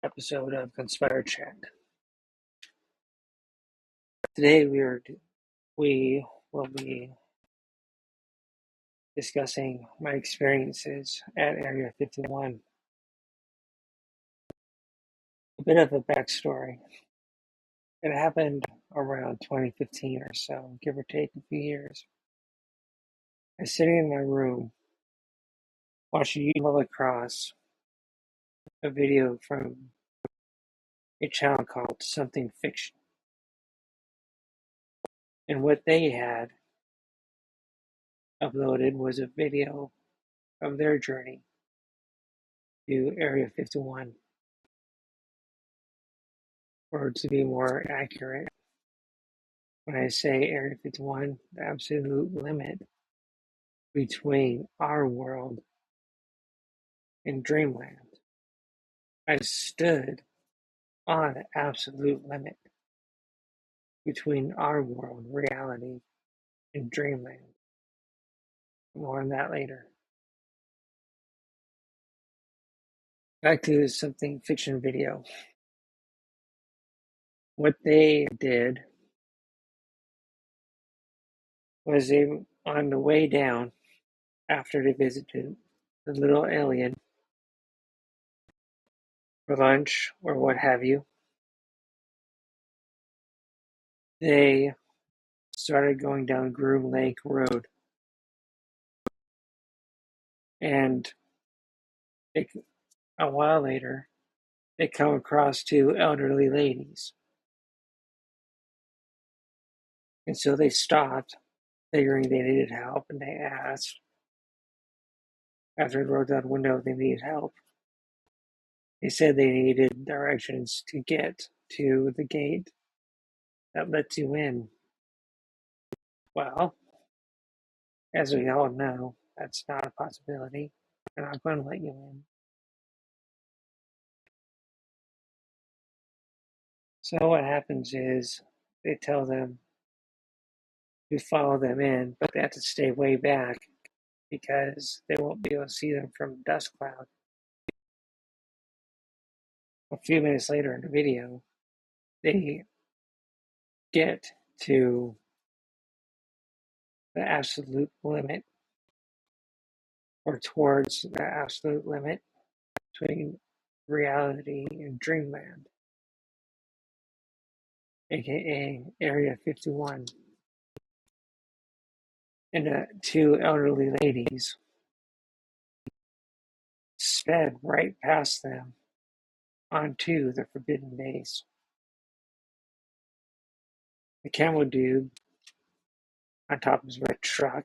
episode of Conspirechat. Today we will be discussing my experiences at Area 51. A bit of a backstory. It happened around 2015 or so, give or take a few years. I was sitting in my room watching YouTube across a video from a channel called Something Fiction. And what they had uploaded was a video of their journey to Area 51. Or to be more accurate, when I say Area 51, the absolute limit between our world and Dreamland. I stood on the absolute limit between our world, reality, and Dreamland. More on that later. Back to Something Fiction video. What they did was on the way down, after they visited the little alien for lunch or what have you, they started going down Groom Lake Road. And a while later, they come across two elderly ladies. And so they stopped, figuring they needed help, and they asked, after they rolled down the window, if they needed help. They said they needed directions to get to the gate that lets you in. Well, as we all know, that's not a possibility. They're not going to let you in. So what happens is they tell them to follow them in, but they have to stay way back because they won't be able to see them from dust cloud. A few minutes later in the video, they get to the absolute limit, or towards the absolute limit between reality and Dreamland, aka Area 51. And the two elderly ladies sped right past them onto the forbidden base. The camel dude on top of his red truck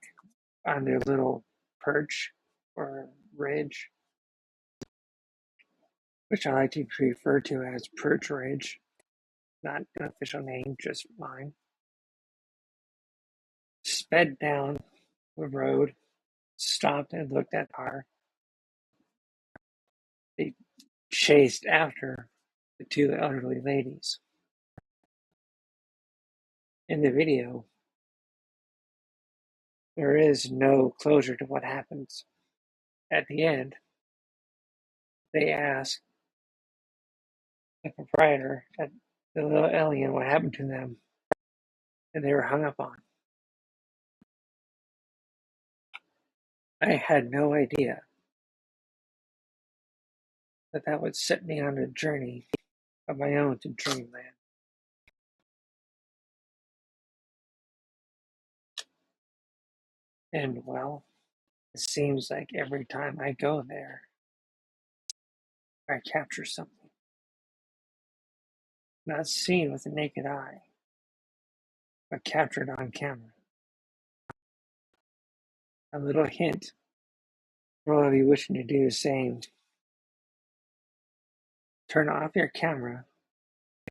on their little perch or ridge, which I like to refer to as Perch Ridge, not an official name, just mine, sped down the road, stopped and looked at the car. They chased after the two elderly ladies. In the video, there is no closure to what happens. At the end, they ask the proprietor at the little alien what happened to them, and they were hung up on. I had no idea that would set me on a journey of my own to Dreamland. And well, it seems like every time I go there, I capture something. Not seen with the naked eye, but captured on camera. A little hint for all of you wishing to do the same. Turn off your camera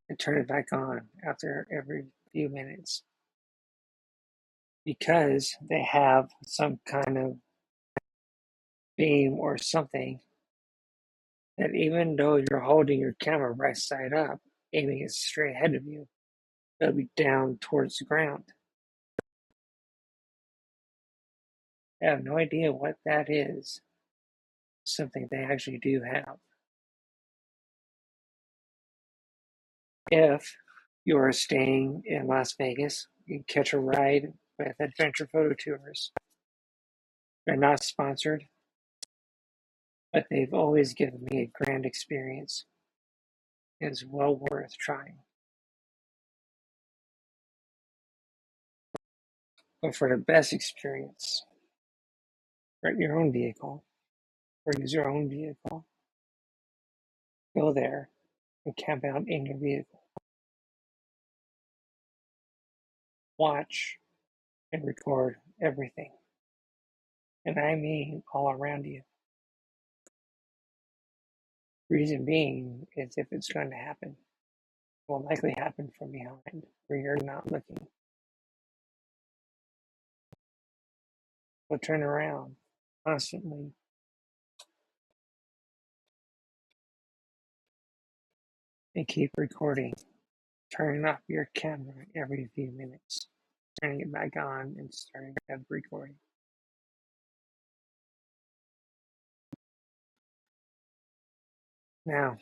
and turn it back on after every few minutes. Because they have some kind of beam or something that even though you're holding your camera right side up, aiming it straight ahead of you, it'll be down towards the ground. I have no idea what that is. Something they actually do have. If you are staying in Las Vegas, you can catch a ride with Adventure Photo Tours. They're not sponsored, but they've always given me a grand experience. It's well worth trying. But for the best experience, rent your own vehicle or use your own vehicle. Go there and camp out in your vehicle. Watch and record everything. And I mean all around you. Reason being is if it's going to happen, it will likely happen from behind where you're not looking. So turn around constantly and keep recording. Turning off your camera every few minutes, turning it back on and starting up recording. Now,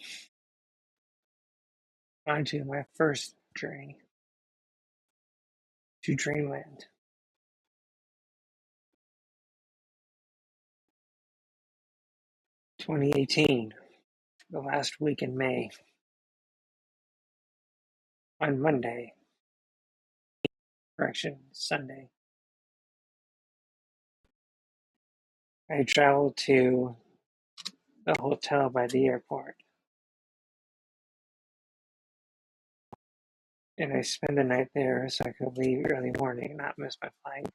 on to my first journey to Dreamland. 2018, the last week in May. On Monday, Sunday, I traveled to the hotel by the airport. And I spent the night there so I could leave early morning and not miss my flight,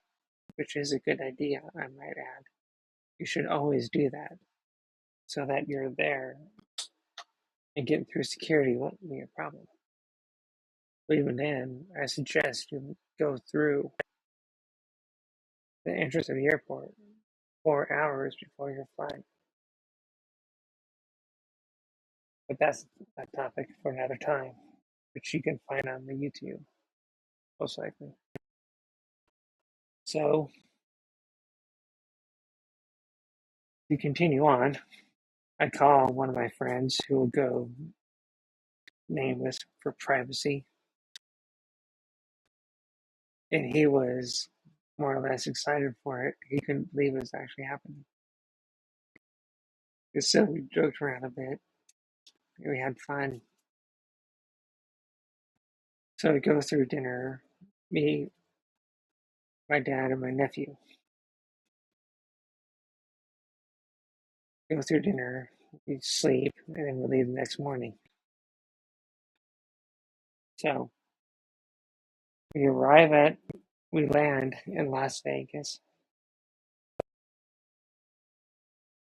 which is a good idea, I might add. You should always do that so that you're there and getting through security won't be a problem. But even then, I suggest you go through the entrance of the airport 4 hours before your flight. But that's a topic for another time, which you can find on the YouTube, most likely. So, to continue on, I call one of my friends who will go nameless for privacy, and he was more or less excited for it. He couldn't believe it was actually happening. So we joked around a bit. We had fun. So we go through dinner, me, my dad, and my nephew. Go through dinner, we sleep, and then we leave the next morning. So we land in Las Vegas,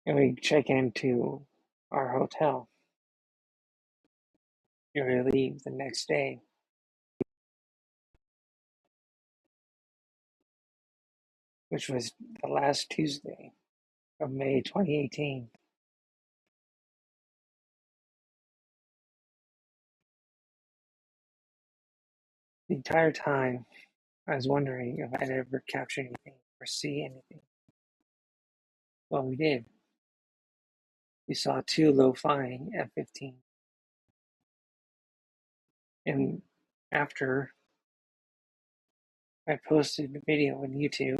and we check into our hotel. And we leave the next day. Which was the last Tuesday of May 2018. The entire time, I was wondering if I'd ever capture anything or see anything. Well, we did. We saw two low-flying F-15. And after I posted the video on YouTube,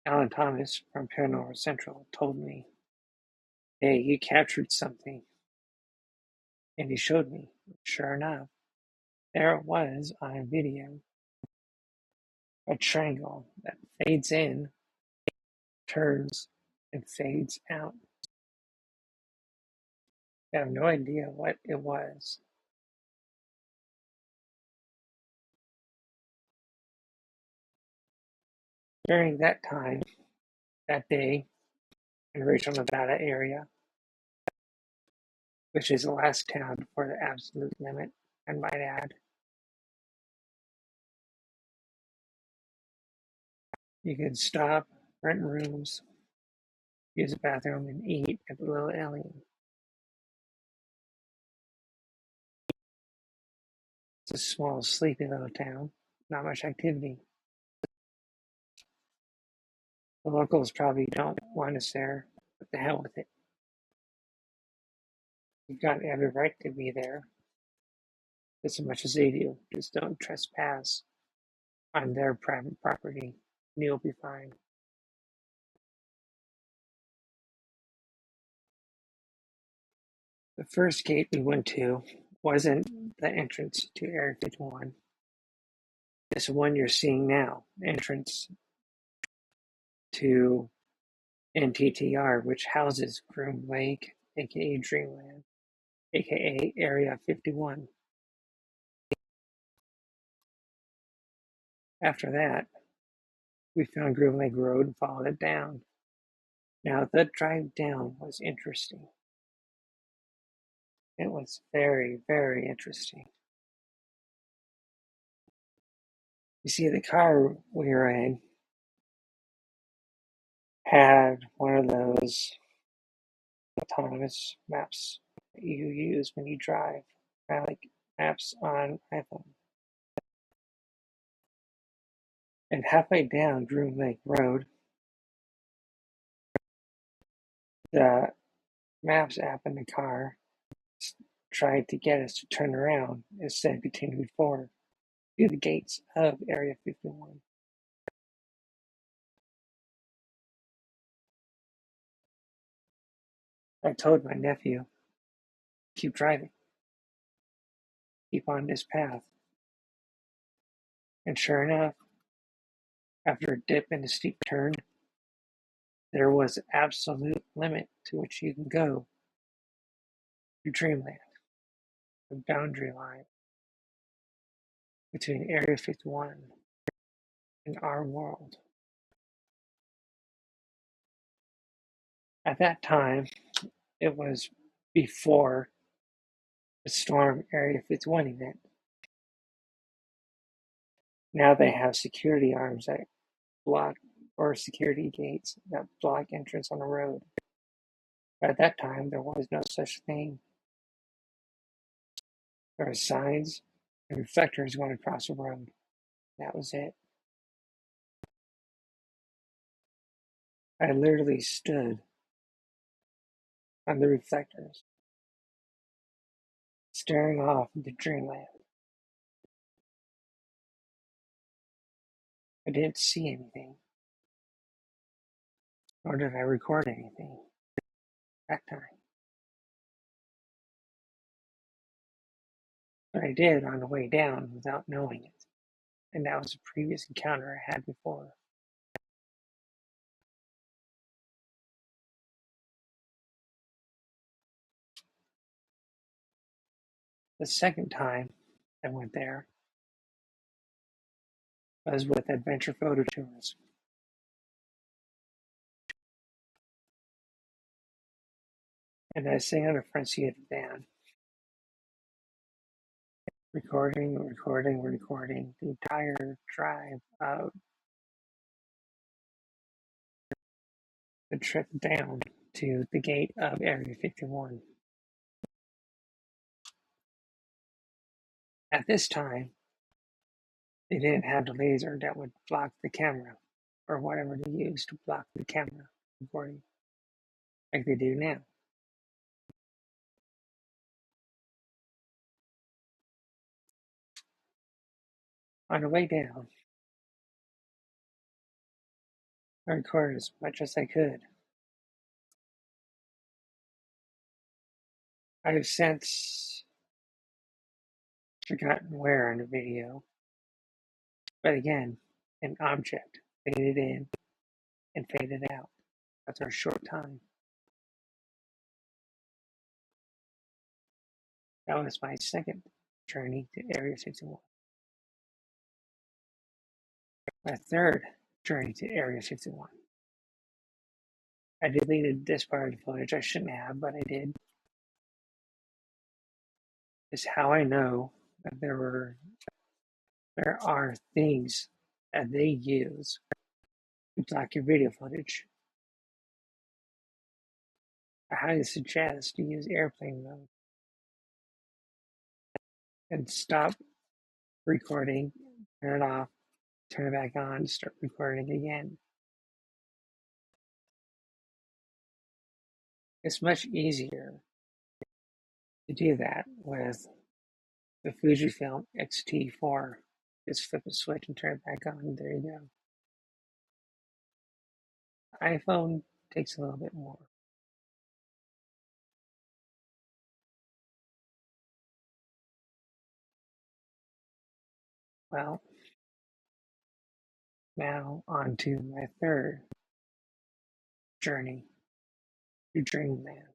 Alan Thomas from Paranormal Central told me, "Hey, you captured something." And he showed me. Sure enough, there it was on video. A triangle that fades in, turns, and fades out. I have no idea what it was. During that time, that day, in Rachel, Nevada area, which is the last town before the absolute limit, I might add, you could stop, rent rooms, use the bathroom, and eat at the Little Alien. It's a small, sleepy little town, not much activity. The locals probably don't want us there, but the hell with it. You've got every right to be there, as much as they do. Just don't trespass on their private property, and you'll be fine. The first gate we went to wasn't the entrance to Area 51. This one you're seeing now, entrance to NTTR, which houses Groom Lake, aka Dreamland, aka Area 51. After that, we found Groom Lake Road and followed it down. Now, the drive down was interesting. It was very, very interesting. You see, the car we were in had one of those autonomous maps that you use when you drive, kind of like maps on iPhone. And halfway down Groom Lake Road, the Maps app in the car tried to get us to turn around instead of continuing forward through the gates of Area 51. I told my nephew, keep driving, keep on this path. And sure enough, after a dip and a steep turn, there was an absolute limit to which you can go to Dreamland, the boundary line between Area 51 and our world. At that time, it was before the Storm Area 51 event. Now they have security arms that block, or security gates that block entrance on the road. But at that time, there was no such thing. There were signs and reflectors going across the road. That was it. I literally stood on the reflectors, staring off into Dreamland. I didn't see anything, nor did I record anything that time. But I did on the way down without knowing it, and that was a previous encounter I had before. The second time I went there was with Adventure Photo Tours. And I sat on the front seat of the van, recording the entire drive of the trip down to the gate of Area 51. At this time, they didn't have the laser that would block the camera, or whatever they use to block the camera recording, like they do now. On the way down, I recorded as much as I could. I have since forgotten where in the video, but again, an object faded in and faded out after a short time. That was my second journey to Area 51. My third journey to Area 51. I deleted this part of the footage. I shouldn't have, but I did. Is how I know that there are things that they use to block your video footage. I highly suggest you use airplane mode and stop recording, turn it off, turn it back on, start recording again. It's much easier To do that with the Fujifilm X-T4, just flip a switch and turn it back on, and there you go. iPhone takes a little bit more. Well, now on to my third journey to Dreamland.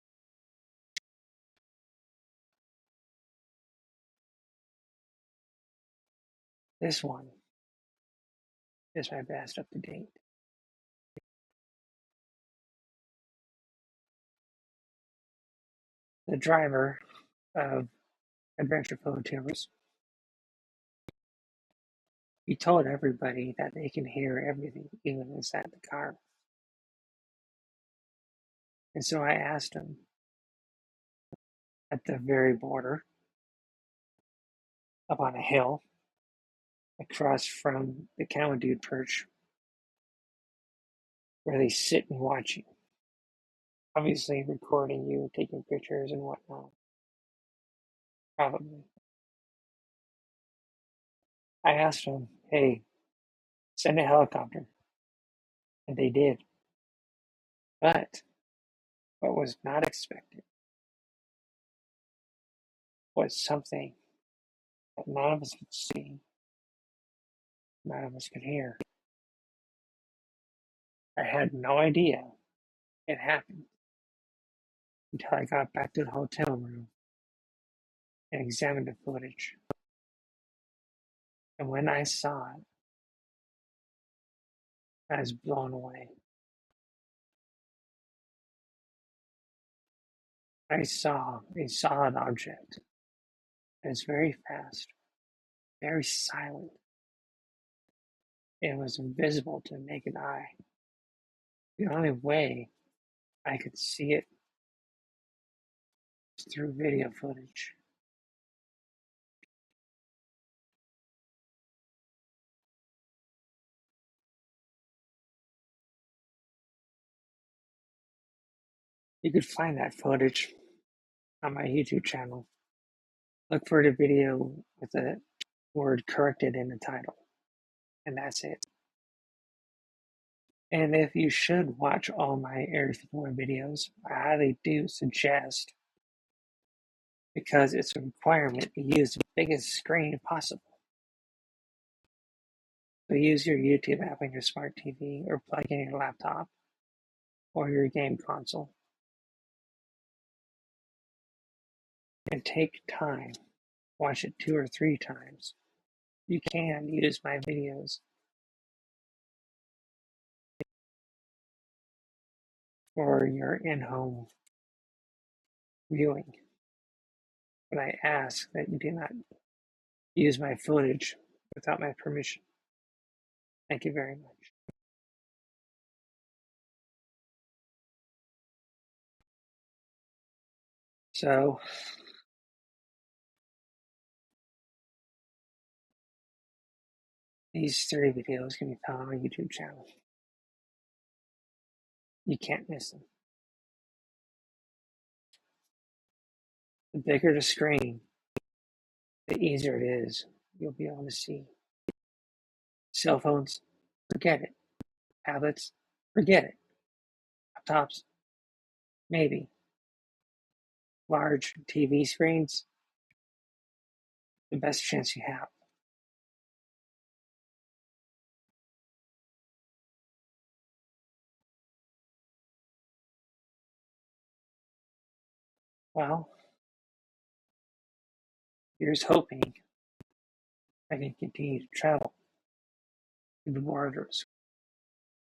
This one is my best up to date. The driver of Adventure Photo Tours, he told everybody that they can hear everything, even inside the car. And so I asked him at the very border, up on a hill, across from the Cow Dude perch, where they sit and watch you, obviously recording you, taking pictures and whatnot. Probably. I asked him, hey, send a helicopter. And they did. But what was not expected was something that none of us could see, none of us could hear. I had no idea it happened until I got back to the hotel room and examined the footage. And when I saw it, I was blown away. I saw a solid object. It was very fast, very silent. It was invisible to the naked eye. The only way I could see it was through video footage. You could find that footage on my YouTube channel. Look for the video with the word corrected in the title, and that's it. And if you should watch all my Area 51 videos, I highly do suggest, because it's a requirement, to use the biggest screen possible. So use your YouTube app on your smart TV, or plug in your laptop or your game console. And take time. Watch it 2 or 3 times. You can use my videos for your in-home viewing. But I ask that you do not use my footage without my permission. Thank you very much. So, these 3 videos can be found on my YouTube channel. You can't miss them. The bigger the screen, the easier it is. You'll be able to see. Cell phones, forget it. Tablets, forget it. Laptops, maybe. Large TV screens, the best chance you have. Well, here's hoping I can continue to travel to the borders